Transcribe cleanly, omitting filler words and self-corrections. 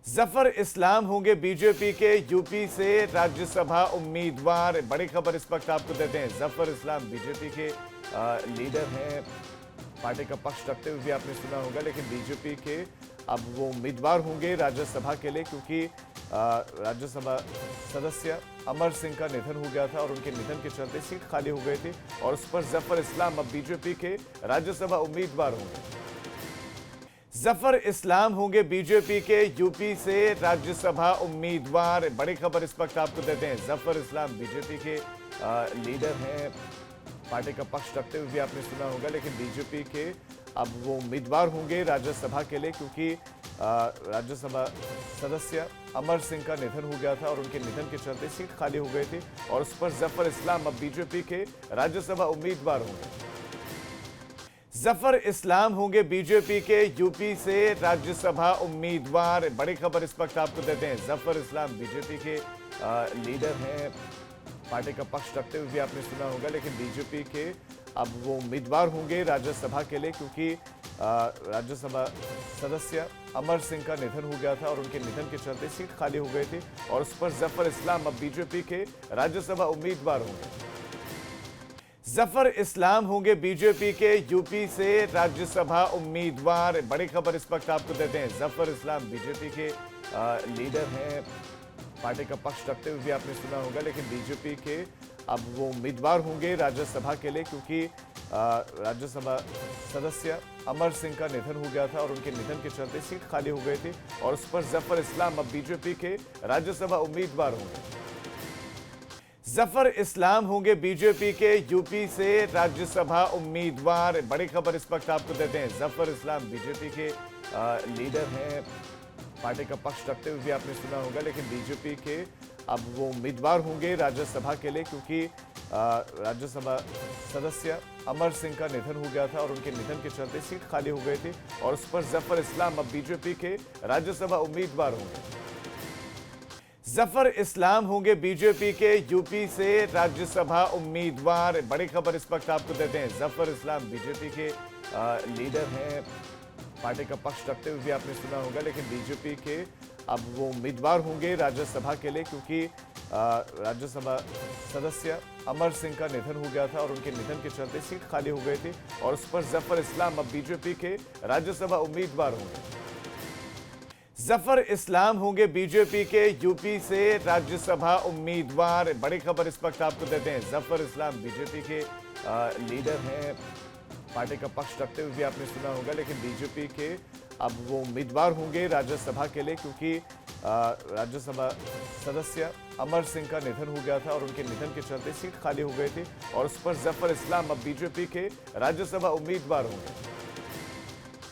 जफर इस्लाम होंगे बीजेपी के यूपी से राज्यसभा उम्मीदवार। बड़ी खबर इस वक्त आपको देते हैं। जफर इस्लाम बीजेपी के लीडर हैं, पार्टी का पक्ष रखते हुए भी आपने सुना होगा, लेकिन बीजेपी के अब वो उम्मीदवार होंगे राज्यसभा के लिए, क्योंकि राज्यसभा सदस्य अमर सिंह का निधन हो गया था और उनके निधन के चलते सीट खाली हो गई थी और उस पर जफर इस्लाम अब बीजेपी के राज्यसभा उम्मीदवार होंगे। जफर इस्लाम होंगे बीजेपी के यूपी से राज्यसभा उम्मीदवार। बड़ी खबर इस वक्त आपको देते हैं। जफर इस्लाम बीजेपी के लीडर हैं, पार्टी का पक्ष रखते हुए भी आपने सुना होगा, लेकिन बीजेपी के अब वो उम्मीदवार होंगे राज्यसभा के लिए, क्योंकि राज्यसभा सदस्य अमर सिंह का निधन हो गया था और उनके निधन के चलते सीट खाली हो गई थी और उस पर जफर इस्लाम अब बीजेपी के राज्यसभा उम्मीदवार होंगे। जफर इस्लाम होंगे बीजेपी के यूपी से राज्यसभा उम्मीदवार। बड़ी खबर इस वक्त आपको देते हैं। जफर इस्लाम बीजेपी के लीडर हैं, पार्टी का पक्ष रखते हुए भी आपने सुना होगा, लेकिन बीजेपी के अब वो उम्मीदवार होंगे राज्यसभा के लिए, क्योंकि राज्यसभा सदस्य अमर सिंह का निधन हो गया था और उनके निधन के चलते सीट खाली हो गई थी और उस पर जफर इस्लाम अब बीजेपी के राज्यसभा उम्मीदवार होंगे। जफर इस्लाम होंगे बीजेपी के यूपी से राज्यसभा उम्मीदवार। बड़ी खबर इस वक्त आपको देते हैं। जफर इस्लाम बीजेपी के लीडर हैं, पार्टी का पक्ष रखते हुए भी आपने सुना होगा, लेकिन बीजेपी के अब वो उम्मीदवार होंगे राज्यसभा के लिए, क्योंकि राज्यसभा सदस्य अमर सिंह का निधन हो गया था और उनके निधन के चलते सीट खाली हो गई थी और उस पर जफर इस्लाम अब बीजेपी के राज्यसभा उम्मीदवार होंगे। जफर इस्लाम होंगे बीजेपी के यूपी से राज्यसभा उम्मीदवार। बड़ी खबर इस वक्त आपको देते हैं। जफर इस्लाम बीजेपी के लीडर हैं, पार्टी का पक्ष रखते हुए भी आपने सुना होगा, लेकिन बीजेपी के अब वो उम्मीदवार होंगे राज्यसभा के लिए, क्योंकि राज्यसभा सदस्य अमर सिंह का निधन हो गया था और उनके निधन के चलते सीट खाली हो गई थी और उस पर जफर इस्लाम अब बीजेपी के राज्यसभा उम्मीदवार होंगे। जफर इस्लाम होंगे बीजेपी के यूपी से राज्यसभा उम्मीदवार। बड़ी खबर इस वक्त आपको देते हैं। जफर इस्लाम बीजेपी के लीडर हैं, पार्टी का पक्ष रखते हुए भी आपने सुना होगा, लेकिन बीजेपी के अब वो उम्मीदवार होंगे राज्यसभा के लिए, क्योंकि राज्यसभा सदस्य अमर सिंह का निधन हो गया था और उनके निधन के चलते सीट खाली हो गई थी और उस पर जफर इस्लाम अब बीजेपी के राज्यसभा उम्मीदवार होंगे। जफर इस्लाम होंगे बीजेपी के यूपी से राज्यसभा उम्मीदवार। बड़ी खबर इस वक्त आपको देते हैं। जफर इस्लाम बीजेपी के लीडर हैं, पार्टी का पक्ष रखते हुए भी आपने सुना होगा, लेकिन बीजेपी के अब वो उम्मीदवार होंगे राज्यसभा के लिए, क्योंकि राज्यसभा सदस्य अमर सिंह का निधन हो गया था और उनके निधन के चलते सीट खाली हो गई थी और उस पर जफर इस्लाम अब बीजेपी के राज्यसभा उम्मीदवार होंगे।